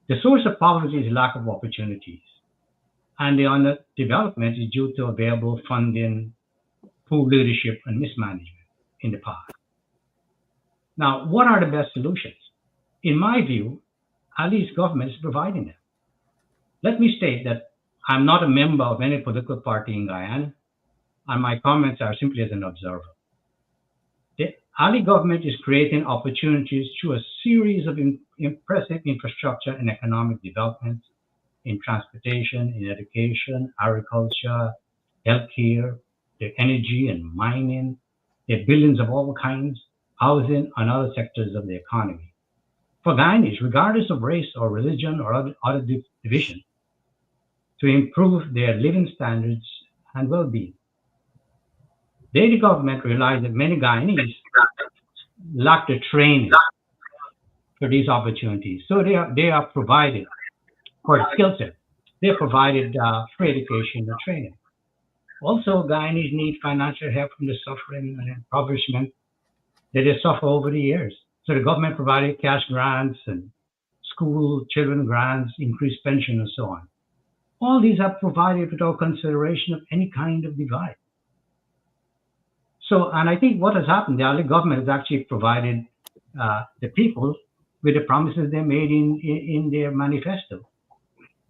The source of poverty is lack of opportunities, and the underdevelopment is due to available funding, poor leadership, and mismanagement in the past. Now, what are the best solutions? In my view, Ali's government is providing them. Let me state that I'm not a member of any political party in Guyana, and my comments are simply as an observer. The Ali government is creating opportunities through a series of impressive infrastructure and economic developments in transportation, in education, agriculture, healthcare, the energy and mining, the billions of all kinds, housing, and other sectors of the economy. For Guyanese, regardless of race or religion or other division, to improve their living standards and well-being. The government realized that many Guyanese lack the training for these opportunities. So they are provided for skill set. They're provided free education and training. Also, Guyanese need financial help from the suffering and impoverishment that they suffer over the years. So the government provided cash grants and school children grants, increased pension, and so on. All these are provided without consideration of any kind of divide. So, and I think what has happened, the Ali government has actually provided the people with the promises they made in their manifesto.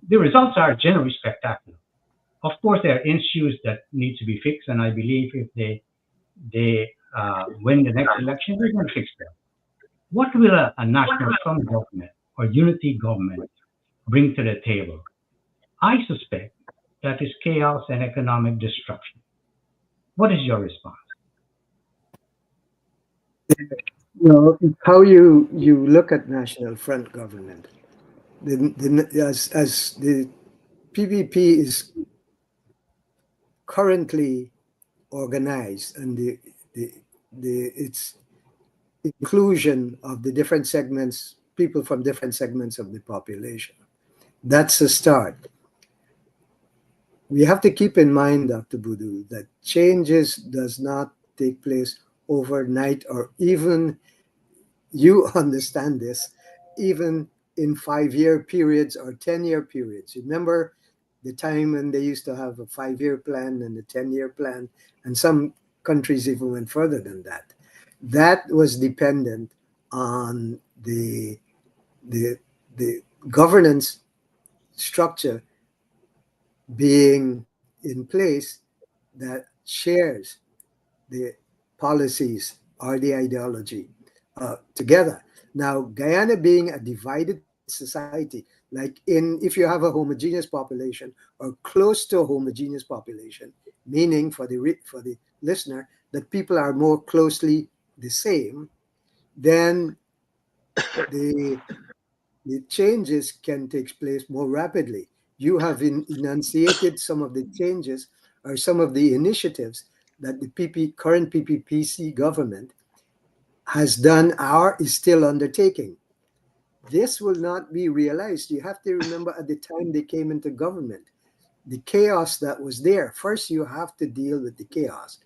The results are generally spectacular. Of course, there are issues that need to be fixed, and I believe if they win the next election, they're going to fix them. What will a national front government or unity government bring to the table? I suspect that is chaos and economic destruction. What is your response? Well, it's how you look at national front government. As the PPP is currently organized, and its inclusion of the different segments, people from different segments of the population, that's a start. We have to keep in mind, Dr. Boudou, that changes does not take place overnight, or even, you understand this, even in 5-year periods or 10-year periods. Remember the time when they used to have a 5-year plan and a 10-year plan, and some countries even went further than that. That was dependent on the governance structure being in place that shares the policies or the ideology together. Now, Guyana being a divided society, like if you have a homogeneous population or close to a homogeneous population, meaning for the listener that people are more closely the same, then the changes can take place more rapidly. You have enunciated some of the changes or some of the initiatives that the current PPPC government has done or is still undertaking. This will not be realized. You have to remember at the time they came into government, the chaos that was there. First, you have to deal with the chaos.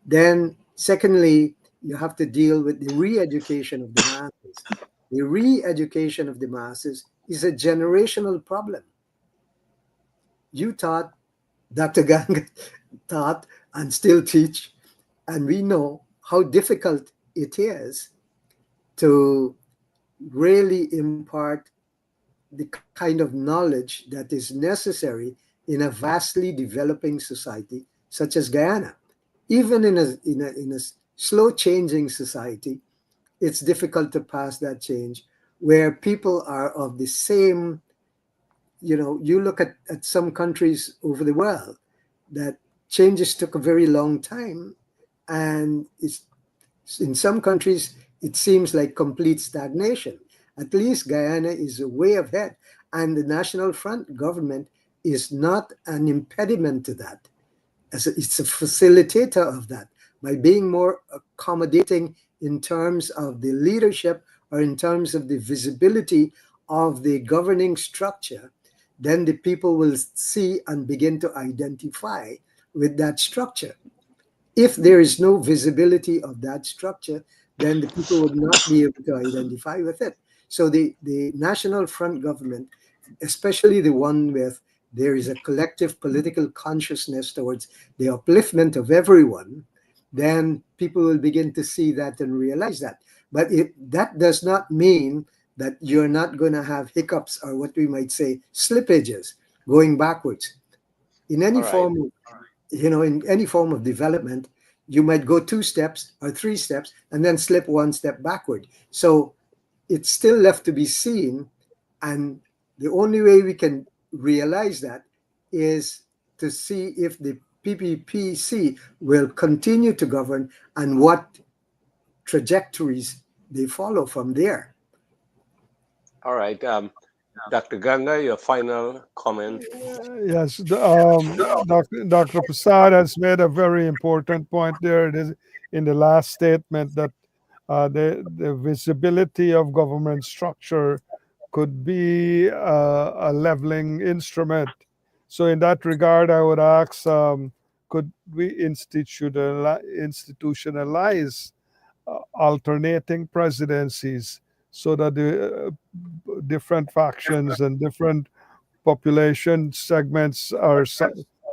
Then, secondly, you have to deal with the re-education of the masses. The re-education of the masses is a generational problem. You taught, Dr. Gang taught, and still teach, and we know how difficult it is to really impart the kind of knowledge that is necessary in a vastly developing society such as Guyana. Even in a slow changing society, it's difficult to pass that change where people are of the same you look at some countries over the world that changes took a very long time, and it's in some countries it seems like complete stagnation. At least Guyana is way ahead, and the National Front government is not an impediment to that. It's a facilitator of that by being more accommodating in terms of the leadership or in terms of the visibility of the governing structure. Then the people will see and begin to identify with that structure. If there is no visibility of that structure, then the people would not be able to identify with it. So the National Front government, especially the one with there is a collective political consciousness towards the upliftment of everyone, then people will begin to see that and realize that. But that does not mean that you're not going to have hiccups or what we might say slippages going backwards. In any All right. form of, in any form of development, you might go 2 steps or 3 steps and then slip 1 step backward. So it's still left to be seen. And the only way we can realize that is to see if the PPPC will continue to govern and what trajectories they follow from there. All right. Dr. Ganga, your final comment. Yes, Dr. Persaud has made a very important point there. It is in the last statement that the visibility of government structure could be a leveling instrument. So, in that regard, I would ask, could we institutionalize alternating presidencies so that the different factions and different population segments are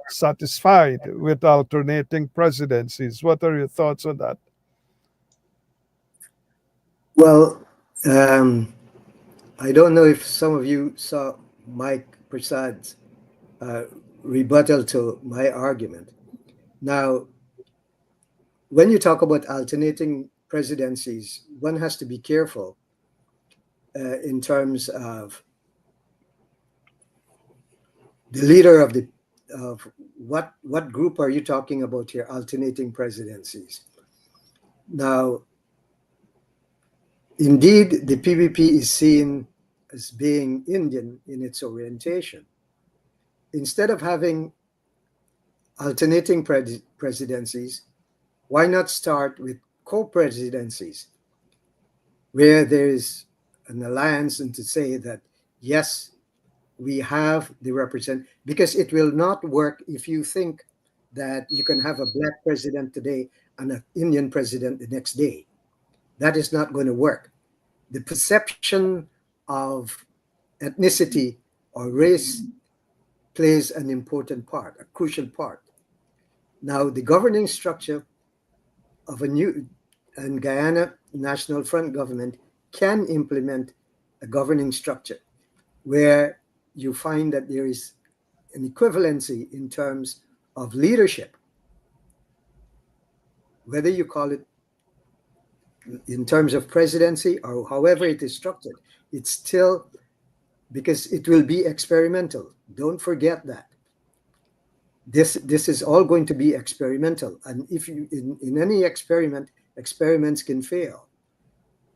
satisfied with alternating presidencies? What are your thoughts on that? Well, I don't know if some of you saw Mike Persaud's rebuttal to my argument. Now, when you talk about alternating presidencies, one has to be careful in terms of the leader of what group are you talking about here? Alternating presidencies. Now, indeed, the PPP is seen as being Indian in its orientation. Instead of having alternating presidencies, why not start with co-presidencies, where there is an alliance, and to say that, yes, we have the because it will not work if you think that you can have a black president today and an Indian president the next day. That is not going to work. The perception of ethnicity or race plays an important part, a crucial part. Now, the governing structure of a new and Guyana National Front government can implement a governing structure where you find that there is an equivalency in terms of leadership, whether you call it in terms of presidency or however it is structured. It's still, because it will be experimental. Don't forget that. This is all going to be experimental. And if you, in any experiment, experiments can fail.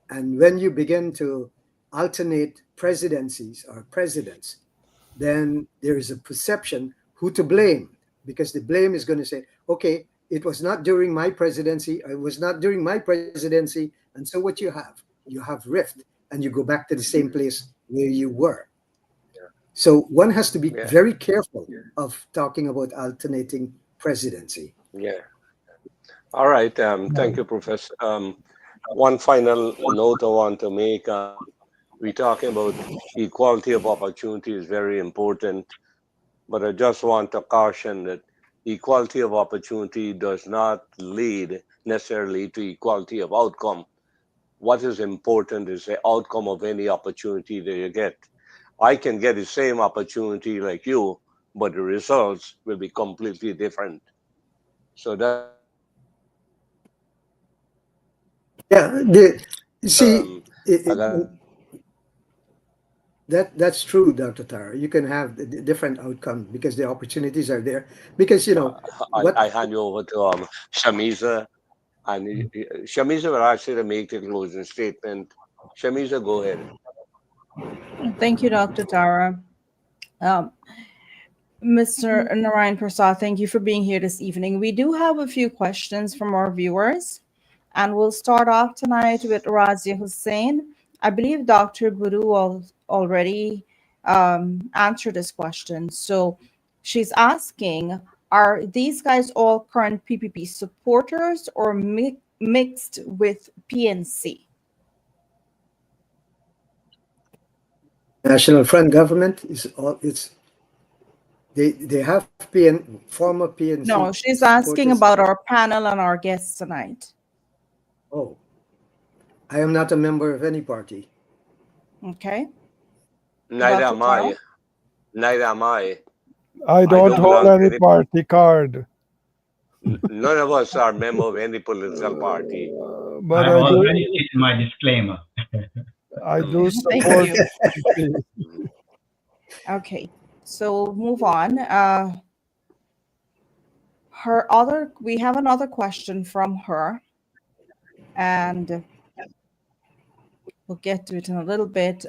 And when you begin to alternate presidencies or presidents, then there is a perception who to blame, because the blame is going to say, okay, it was not during my presidency, it was not during my presidency. And so what you have rift, and you go back to the same place where you were. So one has to be very careful of talking about alternating presidency. Yeah. All right. Thank you, Professor. One final note I want to make. We're talking about equality of opportunity is very important, but I just want to caution that equality of opportunity does not lead necessarily to equality of outcome. What is important is the outcome of any opportunity that you get. I can get the same opportunity like you, but the results will be completely different. So that Yeah, you see, I got That's true, Dr. Tara. You can have different outcomes because the opportunities are there. Because I hand you over to Shamiza, and Shamiza will actually make the closing statement. Shamiza, go ahead. Thank you, Dr. Tara. Um, Mr. Narayan Persaud, thank you for being here this evening. We do have a few questions from our viewers, and we'll start off tonight with Razia Hussein. I believe Dr. Buru already answered this question. So she's asking, are these guys all current PPP supporters or mixed with PNC? National Front government is all. They have former PNC. No, she's asking about our panel and our guests tonight. Oh, I am not a member of any party. Okay. Neither am I. Neither am I. I don't hold any party card. None of us are member of any political party. But I've already stated my disclaimer. I do support. Okay, so move on. We have another question from her, and we'll get to it in a little bit.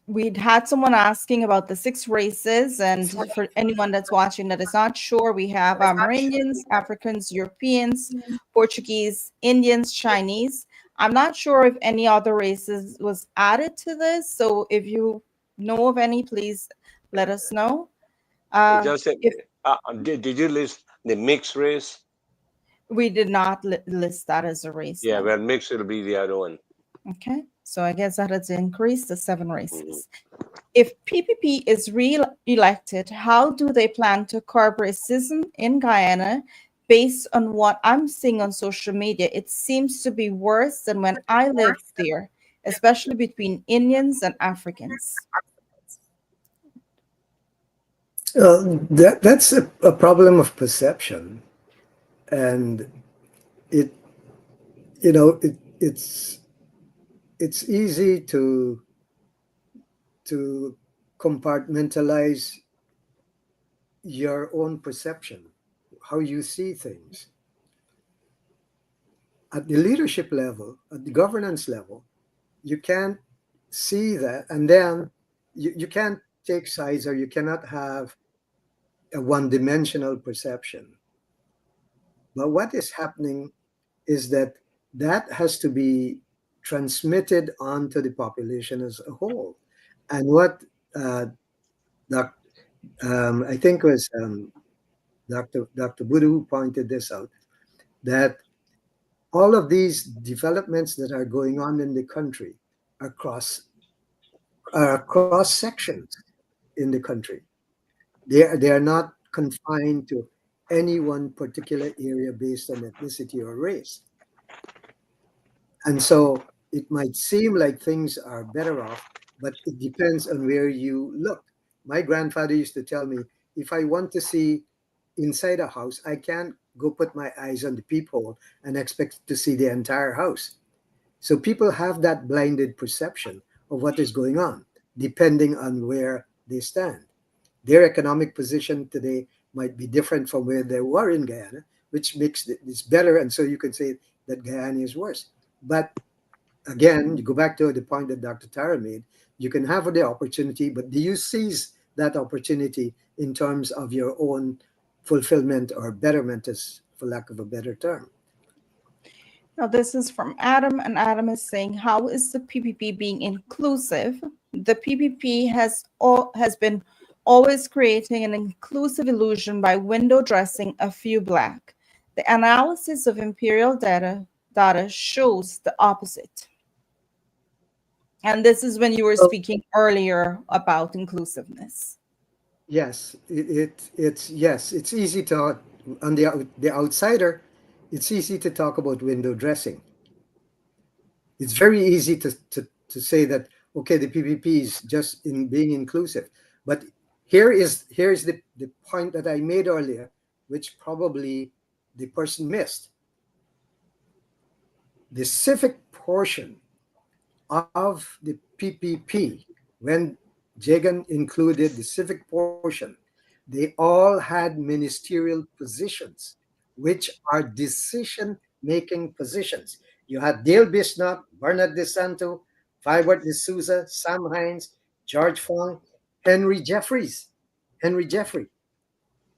We'd had someone asking about the 6 races, and for anyone that's watching that is not sure, we have Amerindians, Africans, Europeans, Portuguese, Indians, Chinese. I'm not sure if any other races was added to this, so if you know of any, please let us know. Did you list the mixed race? We did not list that as a race. Yeah, well, mixed will be the other one. Okay, so I guess that has increased to 7 races. If PPP is re-elected, how do they plan to curb racism in Guyana? Based on what I'm seeing on social media, it seems to be worse than when I lived there, especially between Indians and Africans. That's a problem of perception, and it's easy to compartmentalize your own perception, how you see things. At the leadership level, at the governance level, you can't see that, and then you can't take sides, or you cannot have a one-dimensional perception. But what is happening is that has to be transmitted onto the population as a whole. And what I think was Dr. Budu pointed this out, that all of these developments that are going on in the country are cross sections in the country. They are not confined to any one particular area based on ethnicity or race. And so it might seem like things are better off, but it depends on where you look. My grandfather used to tell me, if I want to see inside a house, I can't go put my eyes on the peephole and expect to see the entire house. So people have that blinded perception of what is going on, depending on where they stand. Their economic position today might be different from where they were in Guyana, which makes this better. And so you can say that Guyana is worse. But again, you go back to the point that Dr. Tara made, you can have the opportunity, but do you seize that opportunity in terms of your own fulfillment or betterment, as for lack of a better term? Now, this is from Adam, and Adam is saying, how is the PPP being inclusive? The PPP has been always creating an inclusive illusion by window dressing a few Black. The analysis of imperial data shows the opposite. And this is when you were speaking earlier about inclusiveness. Yes, it's easy to, on the outsider, it's easy to talk about window dressing. It's very easy to say that, okay, the PPP is just in being inclusive. But here is the point that I made earlier, which probably the person missed. The civic portion of the PPP, when Jagan included the civic portion, they all had ministerial positions, which are decision making positions. You had Dale Bisnott, Bernard DeSanto, Vibert D'Souza, Sam Hines, George Fong, Henry Jeffries, Henry Jeffrey,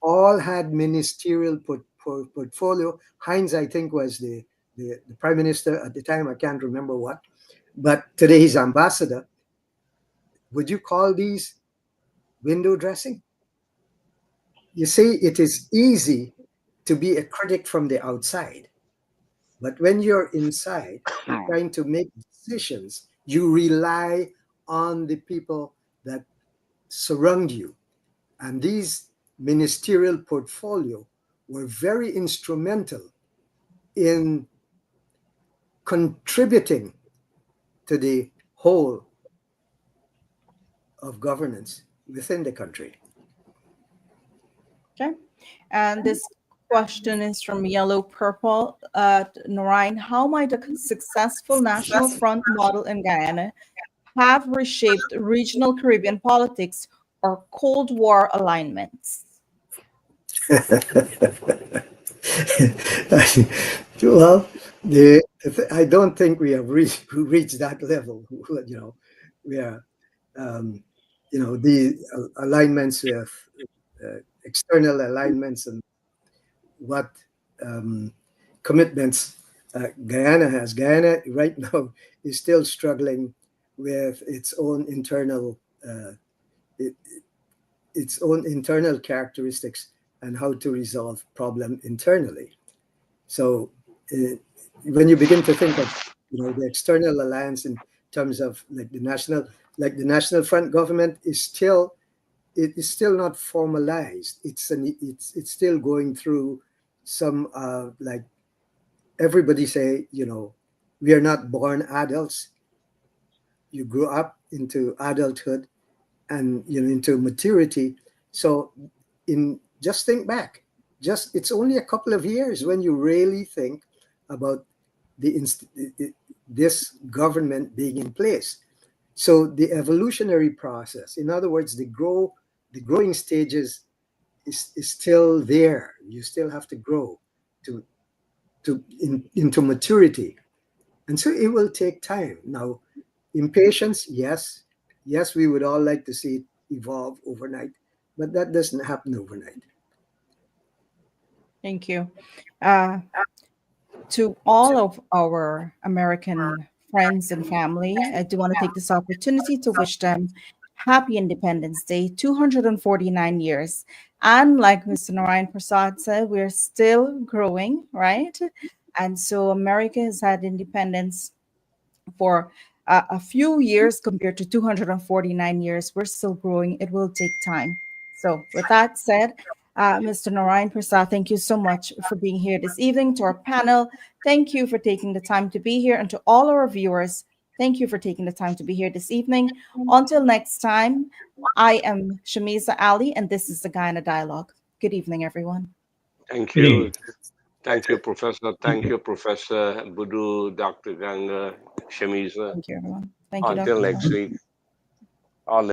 all had ministerial portfolio. Hines, I think, was the prime minister at the time. I can't remember what, but today he's ambassador. Would you call these window dressing? You see, it is easy to be a critic from the outside, but when you're inside trying to make decisions, you rely on the people that surround you. And these ministerial portfolio were very instrumental in contributing to the whole of governance within the country. Okay. And this question is from Yellow Purple. Narayan, how might a successful National Front model in Guyana have reshaped regional Caribbean politics or Cold War alignments? Well, I don't think we have reached that level. You know, we are, the alignments with external alignments and what commitments Guyana has. Guyana right now is still struggling with its own internal characteristics and how to resolve problem internally. So when you begin to think of the external alliance in terms of like the national front government is still not formalized. It's still going through some like everybody say, we are not born adults. You grow up into adulthood and into maturity. So just think back. It's only a couple of years when you really think about this government being in place. So the evolutionary process, in other words, the growing stages is still there. You still have to grow into maturity. And so it will take time. Now, impatience, yes, we would all like to see it evolve overnight, but that doesn't happen overnight. Thank you. To all of our American friends and family, I do want to take this opportunity to wish them happy Independence Day, 249 years. And like Mr. Narayan Persaud said, we're still growing, right? And so America has had independence for a few years compared to 249 years. We're still growing. It will take time. So with that said, Mr. Narayan Persaud, thank you so much for being here this evening. To our panel, thank you for taking the time to be here. And to all our viewers, thank you for taking the time to be here this evening. Until next time, I am Shamiza Ali, and this is the Guyana Dialogue. Good evening, everyone. Thank Good you. evening. Thank you, Professor. Thank you, Professor Budu, Dr. Ganga, Shamiza. Thank you, everyone. Thank you, Until Dr. next week, all